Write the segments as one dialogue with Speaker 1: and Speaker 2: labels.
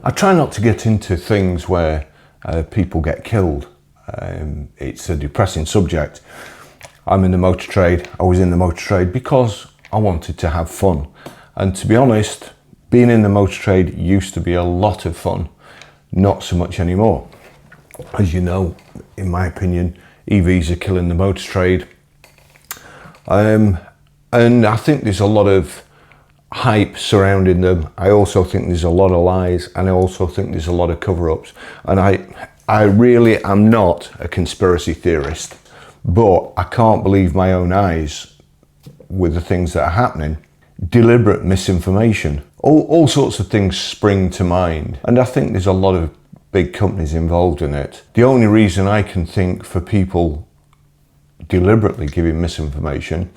Speaker 1: I try not to get into things where people get killed. It's a depressing subject. I'm in the motor trade. I was in the motor trade because I wanted to have fun. And to be honest, being in the motor trade used to be a lot of fun. Not so much anymore. As you know, in my opinion, EVs are killing the motor trade. And I think there's a lot of hype surrounding them. I also think there's a lot of lies, and I also think there's a lot of cover-ups. And I really am not a conspiracy theorist, but I can't believe my own eyes with the things that are happening. Deliberate misinformation. All sorts of things spring to mind, and I think there's a lot of big companies involved in it. The only reason I can think for people deliberately giving misinformation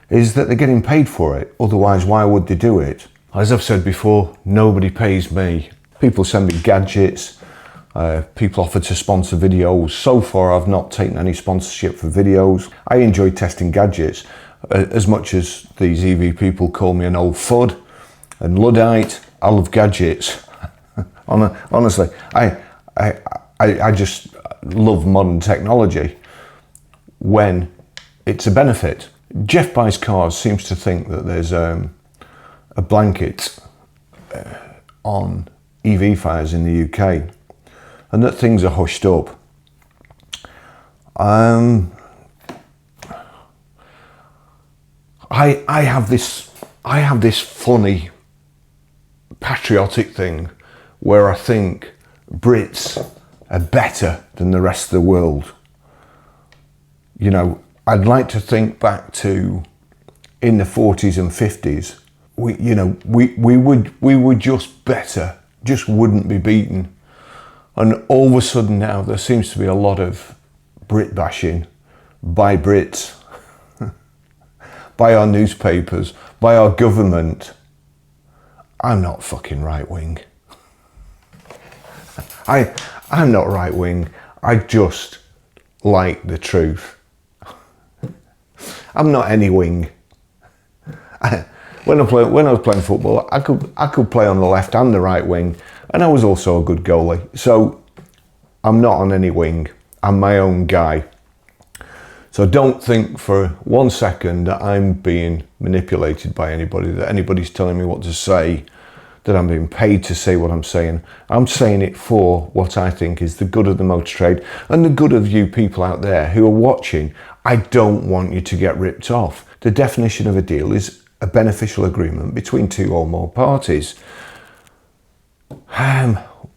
Speaker 1: is that they're getting paid for it. Otherwise, why would they do it? As I've said before, nobody pays me. People send me gadgets, people offer to sponsor videos. So far, I've not taken any sponsorship for videos. I enjoy testing gadgets as much as these EV people call me an old fud and Luddite. I love gadgets. Honestly, I just love modern technology when it's a benefit. Jeff Buys Cars seems to think that there's a blanket on EV fires in the UK and that things are hushed up. I have this funny patriotic thing where I think Brits are better than the rest of the world. You know, I'd like to think back to in the 40s and 50s. We were just better, just wouldn't be beaten. And all of a sudden now there seems to be a lot of Brit bashing by Brits, by our newspapers, by our government. I'm not fucking right wing. I'm not right wing. I just like the truth. I'm not any wing. When I was playing football, I could play on the left and the right wing, and I was also a good goalie. So I'm not on any wing. I'm my own guy. So don't think for 1 second that I'm being manipulated by anybody, that anybody's telling me what to say, that I'm being paid to say what I'm saying. I'm saying it for what I think is the good of the motor trade and the good of you people out there who are watching. I don't want you to get ripped off. The definition of a deal is a beneficial agreement between two or more parties.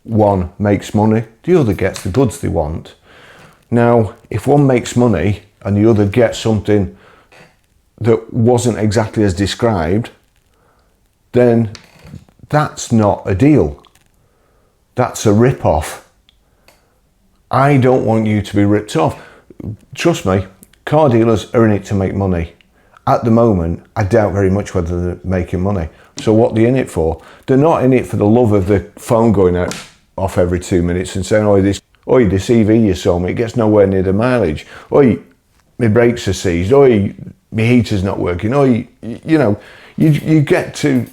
Speaker 1: One makes money, the other gets the goods they want. Now, if one makes money and the other gets something that wasn't exactly as described, then that's not a deal. That's a rip-off. I don't want you to be ripped off. Trust me, car dealers are in it to make money. At the moment, I doubt very much whether they're making money. So what are they in it for? They're not in it for the love of the phone going out off every 2 minutes and saying, Oi, this EV you sold me, it gets nowhere near the mileage. Oi, my brakes are seized. Oi, my heater's not working. Oi, you get to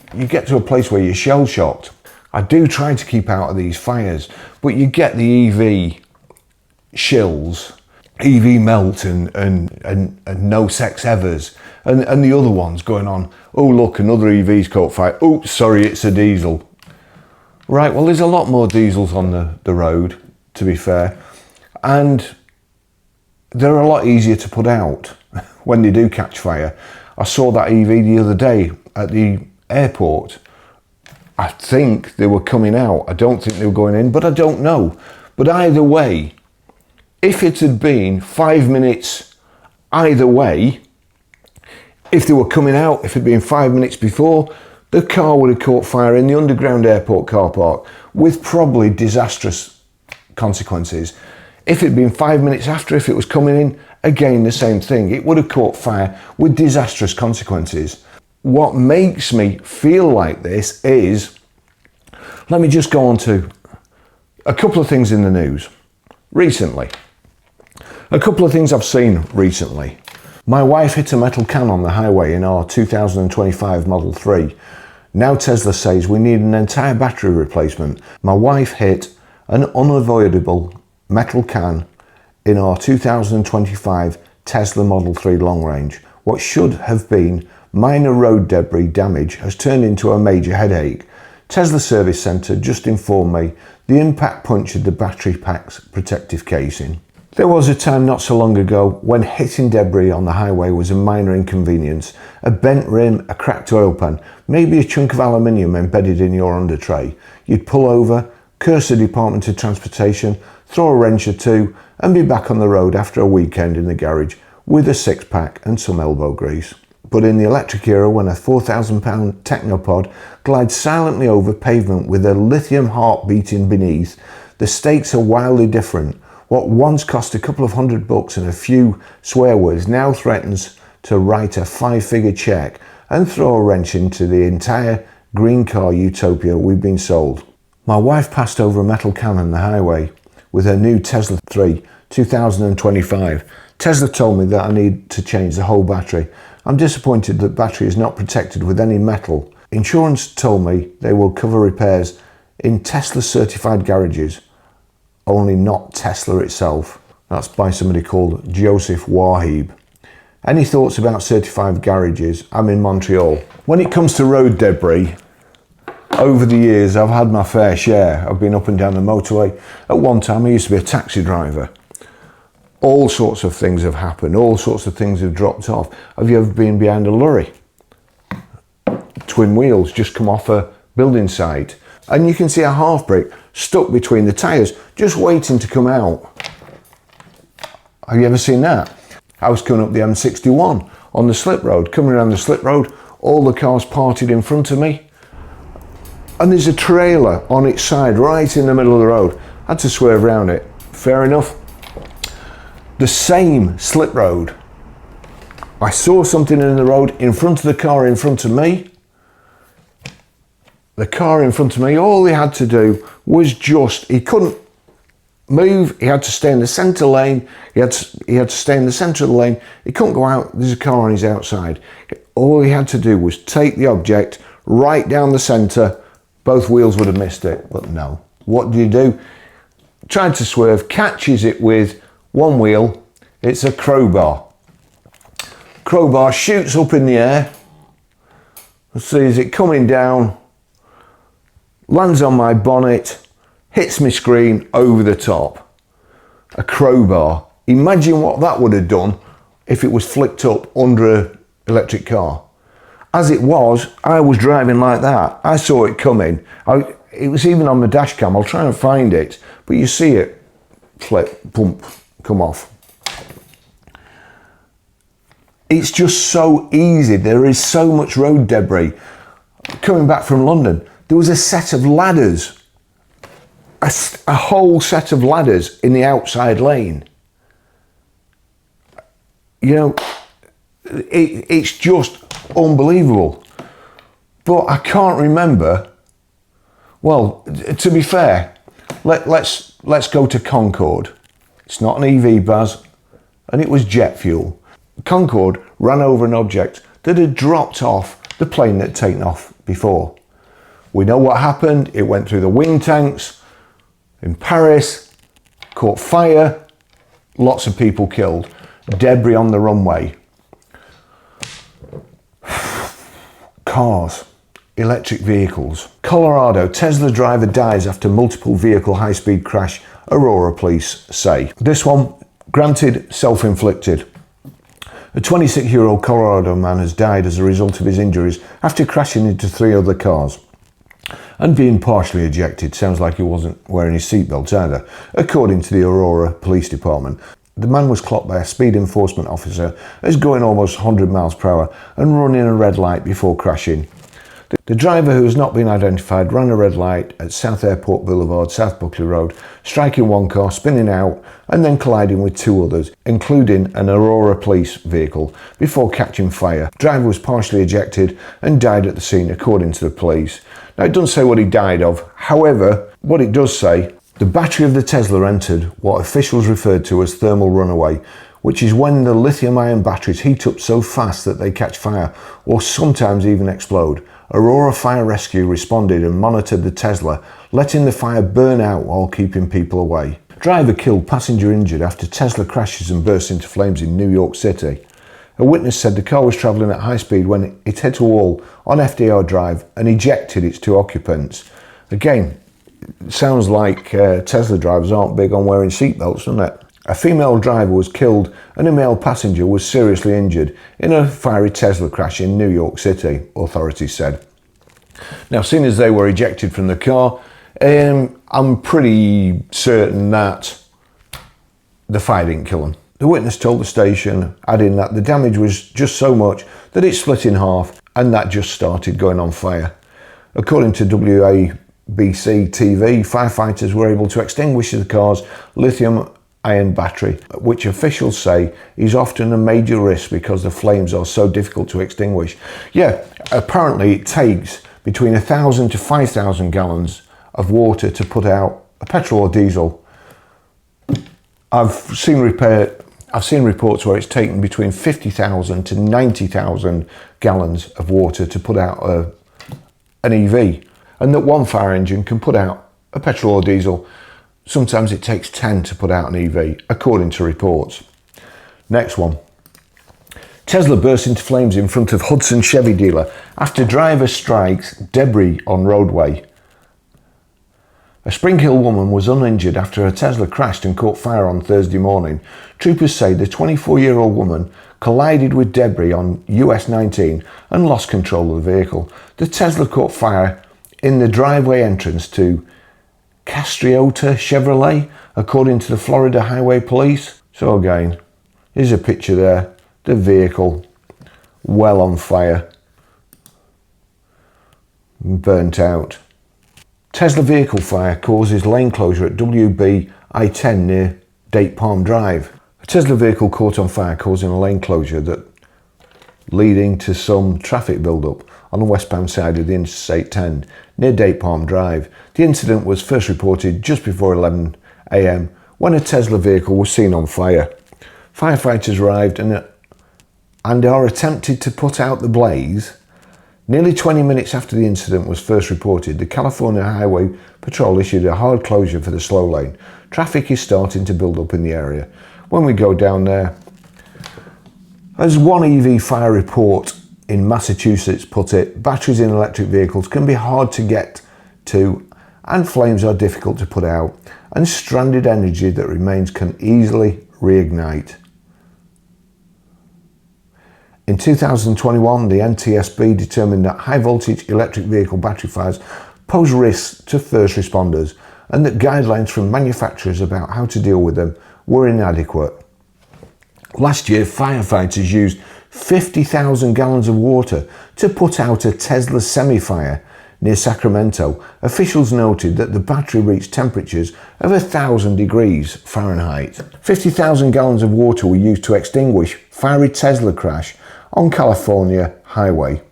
Speaker 1: a place where you're shell shocked. I do try to keep out of these fires, but you get the EV shills, EV melt and no sex evers, and the other ones going on, oh look, another EV's caught fire. Oh, sorry, it's a diesel. Right, well there's a lot more diesels on the road, to be fair, and they're a lot easier to put out when they do catch fire. I saw that EV the other day at the airport. I think they were coming out. I don't think they were going in, but I don't know. But either way, if it had been 5 minutes either way, if they were coming out, if it had been 5 minutes before, the car would have caught fire in the underground airport car park with probably disastrous consequences. If it had been 5 minutes after, if it was coming in, again, the same thing. It would have caught fire with disastrous consequences. What makes me feel like this is, let me just go on to a couple of things in the news recently. A couple of things I've seen recently. My wife hit a metal can on the highway in our 2025 Model 3. Now Tesla says we need an entire battery replacement. My wife hit an unavoidable metal can in our 2025 Tesla Model 3 long range. What should have been minor road debris damage has turned into a major headache. Tesla Service Centre just informed me the impact punctured the battery pack's protective casing. There was a time not so long ago when hitting debris on the highway was a minor inconvenience. A bent rim, a cracked oil pan, maybe a chunk of aluminium embedded in your under tray. You'd pull over, curse the Department of Transportation, throw a wrench or two, and be back on the road after a weekend in the garage with a six-pack and some elbow grease. But in the electric era, when a 4,000-pound Technopod glides silently over pavement with a lithium heart beating beneath, the stakes are wildly different. What once cost a couple of $100 and a few swear words now threatens to write a 5-figure check and throw a wrench into the entire green car utopia we've been sold. My wife passed over a metal can on the highway with her new Tesla 3 2025. Tesla told me that I need to change the whole battery. I'm disappointed that battery is not protected with any metal. Insurance told me they will cover repairs in Tesla certified garages, only not Tesla itself. That's by somebody called Joseph Wahib. Any thoughts about certified garages? I'm in Montreal. When it comes to road debris, over the years I've had my fair share. I've been up and down the motorway. At one time I used to be a taxi driver. All sorts of things have happened, all sorts of things have dropped off. Have you ever been behind a lorry? Twin wheels just come off a building site and you can see a half brick stuck between the tyres just waiting to come out. Have you ever seen that? I was coming up the M61 on the slip road, coming around the slip road, all the cars parted in front of me and there's a trailer on its side right in the middle of the road. I had to swerve around it. Fair enough. The same slip road. I saw something in the road in front of the car in front of me. The car in front of me, all he had to do was he couldn't move, he had to stay in the centre lane, he had to stay in the centre of the lane, he couldn't go out, there's a car on his outside. All he had to do was take the object right down the centre, both wheels would have missed it, but no. What did he do? Tried to swerve, catches it with one wheel, it's a crowbar. Crowbar shoots up in the air, sees it coming down, lands on my bonnet, hits my screen over the top. A crowbar. Imagine what that would have done if it was flicked up under an electric car. As it was, I was driving like that. I saw it coming. It was even on the dash cam. I'll try and find it, but you see it flip, bump, come off. It's just so easy. There is so much road debris. Coming back from London, there was a set of ladders, a whole set of ladders in the outside lane. You know, it's just unbelievable. But I can't remember. Well, to be fair, let's go to Concorde. It's not an EV, Baz, and it was jet fuel. Concorde ran over an object that had dropped off the plane that had taken off before. We know what happened. It went through the wing tanks in Paris, caught fire, lots of people killed, debris on the runway. Cars, electric vehicles. Colorado, Tesla driver dies after multiple vehicle high-speed crash, Aurora police say. This one, granted, self-inflicted. A 26-year-old Colorado man has died as a result of his injuries after crashing into 3 other cars and being partially ejected. Sounds like he wasn't wearing his seatbelt either, according to the Aurora Police Department. The man was clocked by a speed enforcement officer as going almost 100 miles per hour and running a red light before crashing. The driver, who has not been identified, ran a red light at South Airport Boulevard, South Buckley Road, striking one car, spinning out, and then colliding with 2 others, including an Aurora police vehicle, before catching fire. The driver was partially ejected and died at the scene, according to the police. Now, it doesn't say what he died of. However, what it does say, the battery of the Tesla entered what officials referred to as thermal runaway, which is when the lithium-ion batteries heat up so fast that they catch fire or sometimes even explode. Aurora Fire Rescue responded and monitored the Tesla, letting the fire burn out while keeping people away. Driver killed, passenger injured after Tesla crashes and bursts into flames in New York City. A witness said the car was travelling at high speed when it hit a wall on FDR Drive and ejected its two occupants. Again, it sounds like Tesla drivers aren't big on wearing seatbelts, doesn't it? A female driver was killed and a male passenger was seriously injured in a fiery Tesla crash in New York City, authorities said. Now, seeing as they were ejected from the car, I'm pretty certain that the fire didn't kill them. The witness told the station, adding that the damage was just so much that it split in half and that just started going on fire. According to WABC TV, firefighters were able to extinguish the car's lithium-ion battery, which officials say is often a major risk because the flames are so difficult to extinguish. Yeah, apparently it takes between 1,000 to 5,000 gallons of water to put out a petrol or diesel. I've seen reports where it's taken between 50,000 to 90,000 gallons of water to put out an EV, and that one fire engine can put out a petrol or diesel. Sometimes it takes 10 to put out an EV, according to reports. Next one. Tesla bursts into flames in front of Hudson Chevy dealer after driver strikes debris on roadway. A Spring Hill woman was uninjured after her Tesla crashed and caught fire on Thursday morning. Troopers say the 24-year-old woman collided with debris on US 19 and lost control of the vehicle. The Tesla caught fire in the driveway entrance to Castriota Chevrolet, according to the Florida Highway Police. So again, here's a picture there. The vehicle well on fire, burnt out. Tesla vehicle fire causes lane closure at WB I-10 near Date Palm Drive. A Tesla vehicle caught on fire causing a lane closure that leading to some traffic build-up on the westbound side of the Interstate 10 near Date Palm Drive. The incident was first reported just before 11 a.m. when a Tesla vehicle was seen on fire. Firefighters arrived and are attempted to put out the blaze. Nearly 20 minutes after the incident was first reported, the California Highway Patrol issued a hard closure for the slow lane. Traffic is starting to build up in the area. When we go down there, as one EV fire report in Massachusetts put it, batteries in electric vehicles can be hard to get to and flames are difficult to put out, and stranded energy that remains can easily reignite. In 2021, the NTSB determined that high-voltage electric vehicle battery fires pose risks to first responders and that guidelines from manufacturers about how to deal with them were inadequate. Last year, firefighters used 50,000 gallons of water to put out a Tesla semi-fire near Sacramento. Officials noted that the battery reached temperatures of 1,000 degrees Fahrenheit. 50,000 gallons of water were used to extinguish fiery Tesla crash on California highway.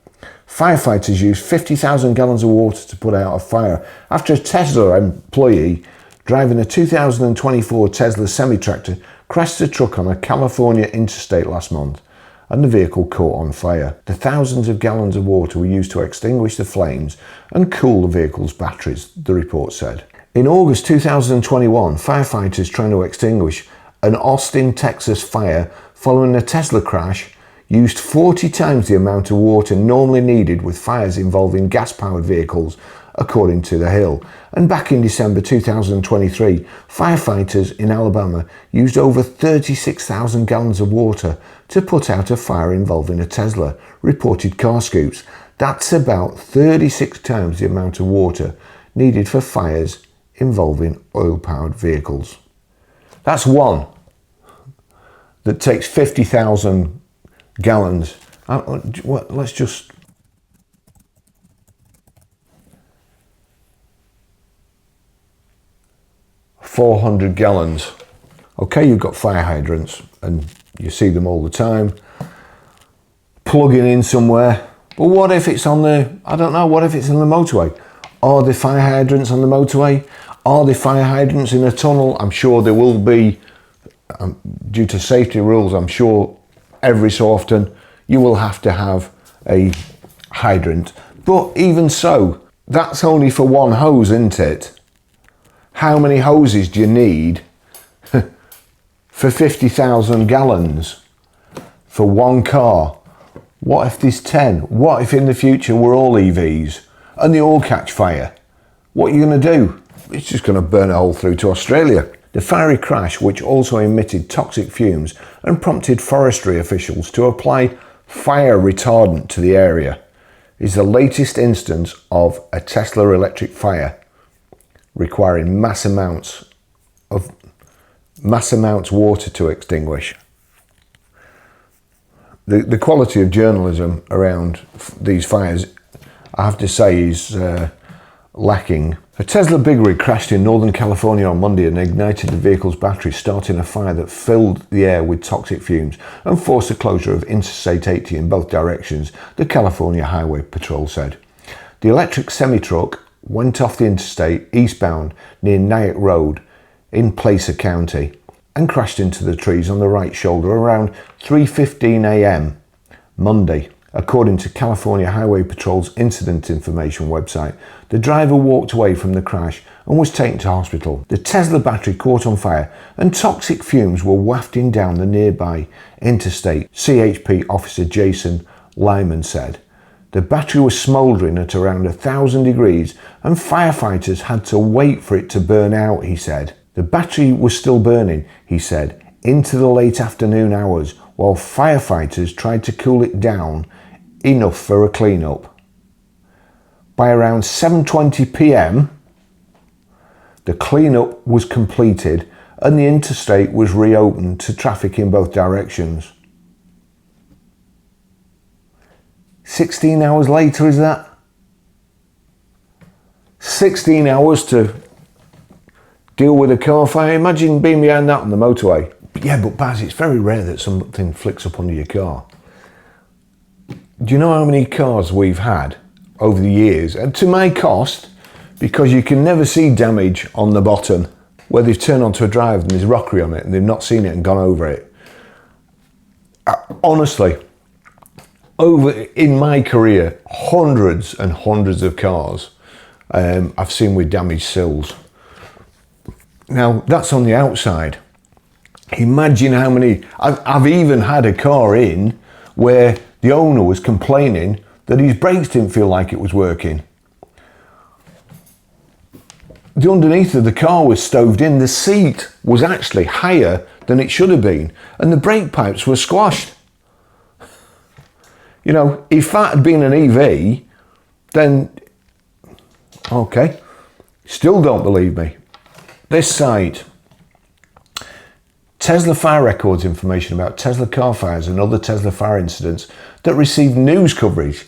Speaker 1: Firefighters used 50,000 gallons of water to put out a fire after a Tesla employee driving a 2024 Tesla semi-tractor crashed a truck on a California interstate last month and the vehicle caught on fire. The thousands of gallons of water were used to extinguish the flames and cool the vehicle's batteries, the report said. In August 2021, firefighters trying to extinguish an Austin, Texas fire following a Tesla crash used 40 times the amount of water normally needed with fires involving gas-powered vehicles, according to The Hill. And back in December 2023, firefighters in Alabama used over 36,000 gallons of water to put out a fire involving a Tesla, reported Car Scoops. That's about 36 times the amount of water needed for fires involving oil-powered vehicles. That's one that takes 50,000 gallons. Let's just... $400 gallons. Okay, you've got fire hydrants and you see them all the time, plugging in somewhere. But what if it's on the, I don't know, what if it's on the motorway? Are there fire hydrants on the motorway? Are there fire hydrants in a tunnel? I'm sure there will be, due to safety rules. I'm sure every so often you will have to have a hydrant. But even so, that's only for one hose, isn't it? How many hoses do you need for 50,000 gallons for one car? What if there's 10? What if in the future we're all EVs and they all catch fire? What are you going to do? It's just going to burn a hole through to Australia. The fiery crash, which also emitted toxic fumes and prompted forestry officials to apply fire retardant to the area, is the latest instance of a Tesla electric fire requiring mass amounts water to extinguish. The quality of journalism around these fires, I have to say, is lacking. A Tesla big rig crashed in Northern California on Monday and ignited the vehicle's battery, starting a fire that filled the air with toxic fumes and forced the closure of Interstate 80 in both directions, the California Highway Patrol said. The electric semi-truck went off the interstate eastbound near Nyack Road in Placer County and crashed into the trees on the right shoulder around 3:15 a.m. Monday. According to California Highway Patrol's incident information website, the driver walked away from the crash and was taken to hospital. The Tesla battery caught on fire and toxic fumes were wafting down the nearby interstate, CHP officer Jason Lyman said. The battery was smouldering at around 1,000 degrees and firefighters had to wait for it to burn out, he said. The battery was still burning, he said, into the late afternoon hours while firefighters tried to cool it down enough for a clean-up. By around 7:20 p.m, the clean-up was completed and the interstate was reopened to traffic in both directions. 16 hours later, is that? 16 hours to deal with a car fire. Imagine being behind that on the motorway. Yeah, but Baz, it's very rare that something flicks up under your car. Do you know how many cars we've had over the years? And to my cost, because you can never see damage on the bottom, where they've turned onto a drive and there's rockery on it and they've not seen it and gone over it. Honestly, in my career, hundreds and hundreds of cars I've seen with damaged sills. Now, that's on the outside. Imagine how many... I've even had a car in where the owner was complaining that his brakes didn't feel like it was working. The underneath of the car was stoved in. The seat was actually higher than it should have been. And the brake pipes were squashed. You know, if that had been an EV, then... Okay. Still don't believe me. This site. Tesla fire records information about Tesla car fires and other Tesla fire incidents that received news coverage.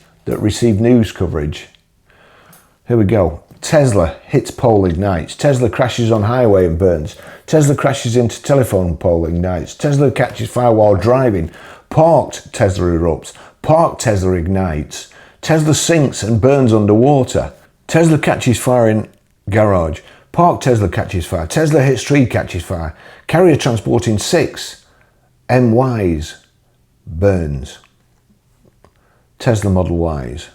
Speaker 1: Here we go. Tesla hits pole, ignites. Tesla crashes on highway and burns. Tesla crashes into telephone pole, ignites. Tesla catches fire while driving. Parked Tesla erupts. Parked Tesla ignites. Tesla sinks and burns underwater. Tesla catches fire in garage. Parked Tesla catches fire. Tesla hits tree, catches fire. Carrier transporting 6 MYs burns. Tesla Model Ys.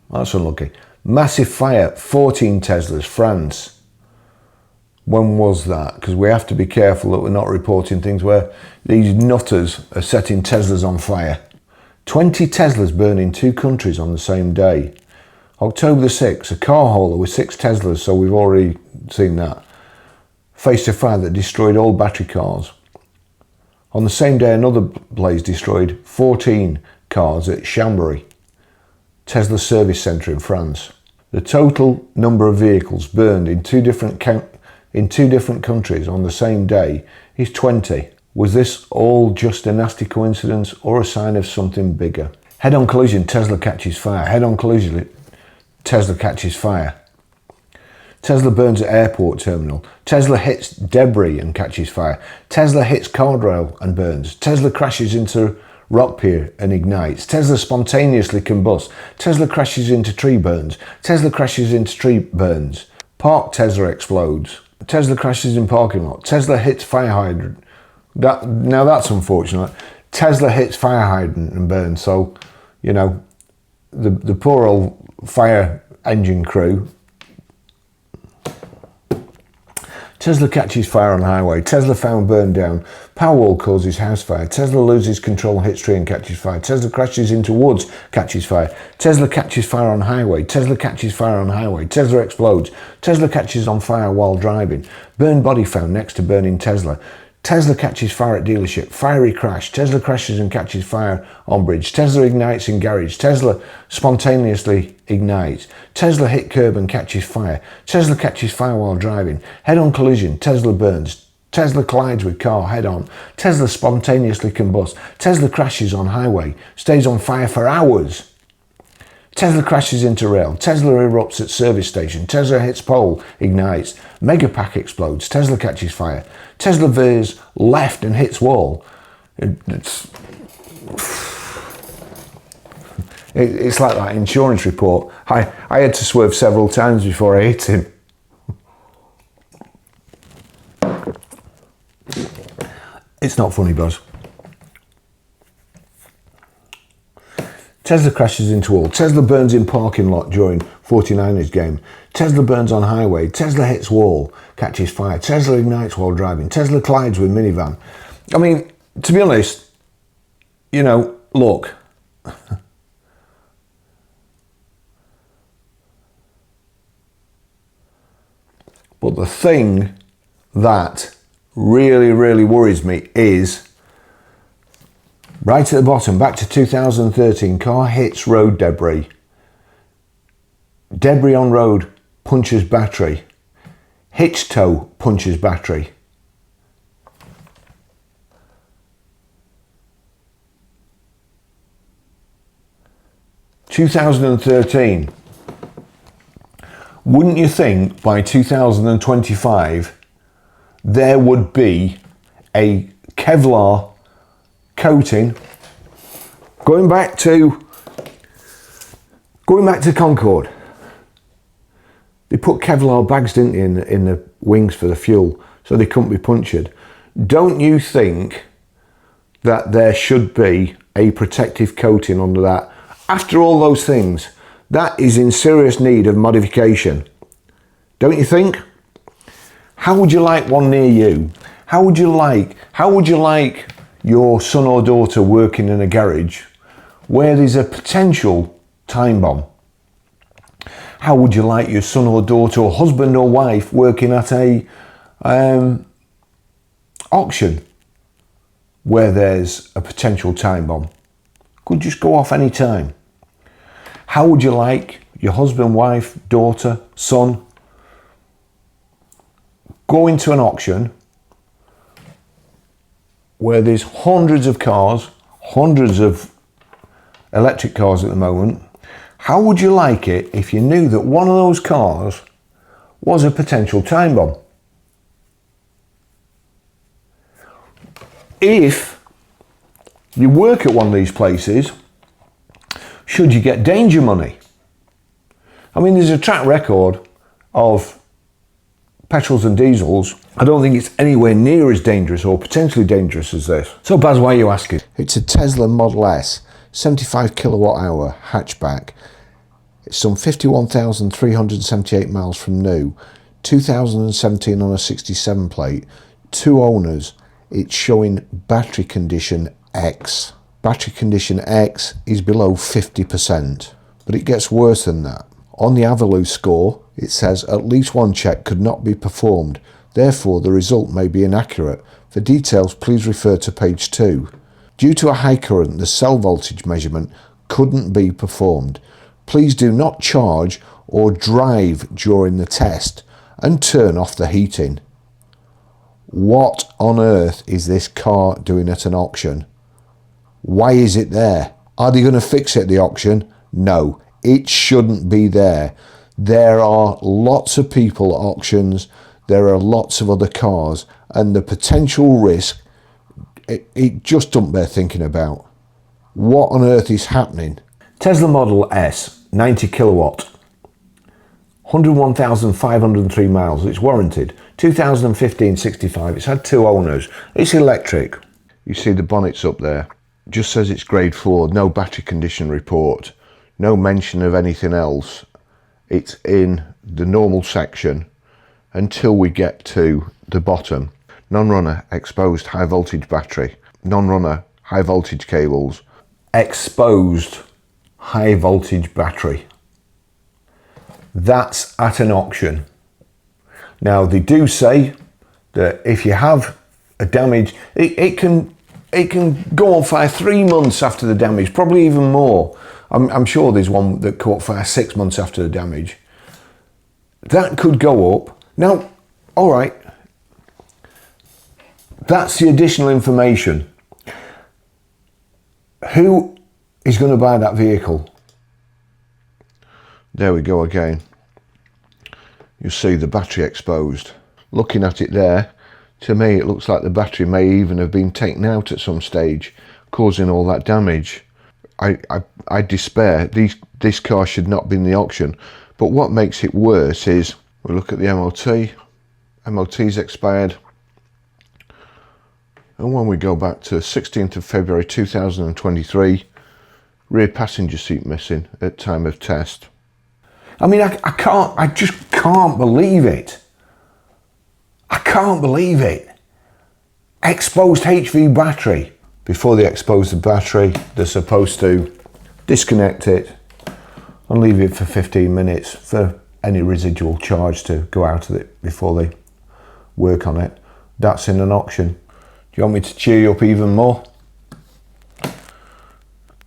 Speaker 1: That's unlucky. Massive fire, 14 Teslas, France. When was that? Because we have to be careful that we're not reporting things where these nutters are setting Teslas on fire. 20 Teslas burn in 2 countries on the same day. October the 6th, a car hauler with 6 Teslas, so we've already seen that, faced a fire that destroyed all battery cars. On the same day, another blaze destroyed 14 cars at Chambéry, Tesla service centre in France. The total number of vehicles burned in two different countries on the same day is 20. Was this all just a nasty coincidence or a sign of something bigger? Head-on collision, Tesla catches fire. Head-on collision, Tesla catches fire. Tesla burns at airport terminal. Tesla hits debris and catches fire. Tesla hits guardrail and burns. Tesla crashes into rock pier and ignites. Tesla spontaneously combusts. Tesla crashes into tree, burns. Tesla crashes into tree, burns. Parked Tesla explodes. Tesla crashes in parking lot. Tesla hits fire hydrant. Now that's unfortunate. Tesla hits fire hydrant and burns. So, you know, the poor old fire engine crew. Tesla catches fire on highway. Tesla found burned down. Powerwall causes house fire. Tesla loses control, hits tree and catches fire. Tesla crashes into woods, catches fire. Tesla catches fire on highway. Tesla catches fire on highway. Tesla explodes. Tesla catches on fire while driving. Burned body found next to burning Tesla. Tesla catches fire at dealership. Fiery crash. Tesla crashes and catches fire on bridge. Tesla ignites in garage. Tesla spontaneously ignites. Tesla hit curb and catches fire. Tesla catches fire while driving. Head-on collision. Tesla burns. Tesla collides with car head-on. Tesla spontaneously combusts. Tesla crashes on highway. Stays on fire for hours. Tesla crashes into rail. Tesla erupts at service station. Tesla hits pole, ignites. Megapack explodes. Tesla catches fire. Tesla veers left and hits wall. It's like that insurance report. I had to swerve several times before I hit him. It's not funny, Buzz. Tesla crashes into wall. Tesla burns in parking lot during 49ers game. Tesla burns on highway. Tesla hits wall, catches fire. Tesla ignites while driving. Tesla collides with minivan. I mean, to be honest, you know, look. But the thing that really, really worries me is right at the bottom, back to 2013, car hits road debris. Debris on road punches battery. Hitch tow punches battery. (2013). Wouldn't you think by 2025 there would be a Kevlar coating going back to Concorde? They put Kevlar bags, didn't they, in the wings for the fuel so they couldn't be punctured. Don't you think that there should be a protective coating under that? After all those things, that is in serious need of modification. Don't you think? How would you like one near you? How would you like your son or daughter working in a garage where there's a potential time bomb? How would you like your son or daughter or husband or wife working at a auction where there's a potential time bomb? Could just go off any time. How would you like your husband, wife, daughter, son go into an auction where there's hundreds of cars, hundreds of electric cars at the moment? How would you like it if you knew that one of those cars was a potential time bomb? If you work at one of these places, should you get danger money? I mean, there's a track record of petrols and diesels. I don't think it's anywhere near as dangerous or potentially dangerous as this. So Baz, why are you asking? It's a Tesla Model S, 75 kilowatt hour hatchback. It's some 51,378 miles from new, 2017 on a 67 plate, 2 owners. It's showing battery condition X. Battery condition X is below 50%, but it gets worse than that. On the Avalue score, it says at least one check could not be performed, therefore the result may be inaccurate. For details, please refer to page 2. Due to a high current, the cell voltage measurement couldn't be performed. Please do not charge or drive during the test and turn off the heating. What on earth is this car doing at an auction? Why is it there? Are they going to fix it at the auction? No, it shouldn't be there. There are lots of people at auctions. There are lots of other cars, and the potential risk, it just don't bear thinking about. What on earth is happening? Tesla Model S, 90 kilowatt, 101,503 miles. It's warranted. 2015 65. It's had 2 owners. It's electric. You see the bonnet's up there. Just says it's grade 4. No battery condition report. no mention of anything else. It's in the normal section until we get to the bottom. Non-runner exposed high voltage battery, non-runner high voltage cables, exposed high voltage battery. That's at an auction. Now they do say that if you have a damage, it can go on fire 3 months after the damage, probably even more. I'm sure there's one that caught fire 6 months after the damage. That could go up. Now, all right, that's the additional information. Who is going to buy that vehicle? There we go again. You see the battery exposed. Looking at it there, to me it looks like the battery may even have been taken out at some stage, causing all that damage. I despair. This car should not be in the auction. But what makes it worse is, we look at the MOT. MOT's expired. And when we go back to 16th of February 2023, rear passenger seat missing at time of test. I mean, I just can't believe it. I can't believe it. Exposed HV battery. Before they expose the battery, they're supposed to disconnect it and leave it for 15 minutes for any residual charge to go out of it before they work on it. That's in an auction. Do you want me to cheer you up even more?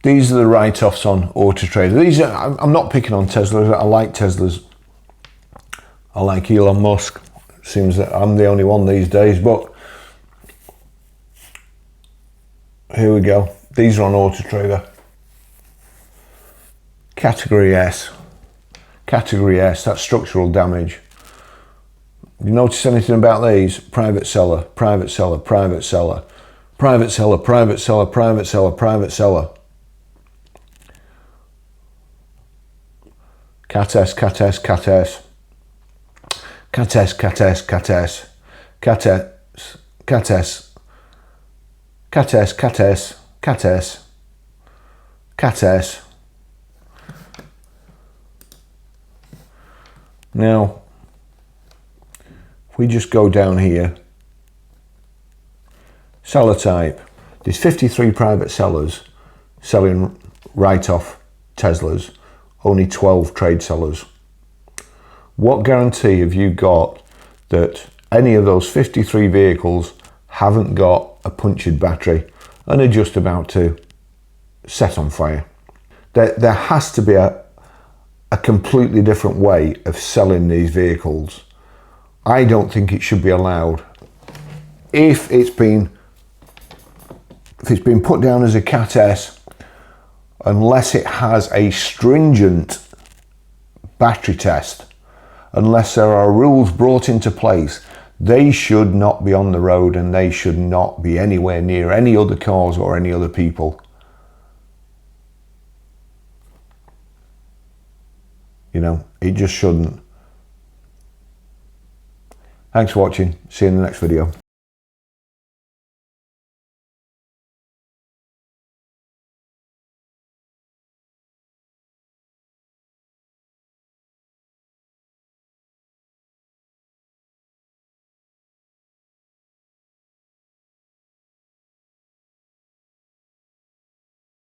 Speaker 1: These are the write-offs on Auto Trader. These are, I'm not picking on Teslas. I like Teslas. I like Elon Musk. Seems that I'm the only one these days, but here we go. These are on Auto Trader. Category S. Category S, that's structural damage. You notice anything about these? Private seller, private seller, private seller, private seller, private seller, private seller, private seller. Cat S, Cat S, Cat S. Cat S, Cat S, Cat S. Cat S, Cat S. Cat S, Cat S, Cat S. Cat S. Now, if we just go down here, seller type, there's 53 private sellers selling write-off Teslas, only 12 trade sellers. What guarantee have you got that any of those 53 vehicles haven't got a punctured battery and are just about to set on fire? There has to be a completely different way of selling these vehicles. I don't think it should be allowed. If it's been put down as a Cat S, unless it has a stringent battery test, unless there are rules brought into place, they should not be on the road and they should not be anywhere near any other cars or any other people. You know, it just shouldn't. Thanks for watching. See you in the next video.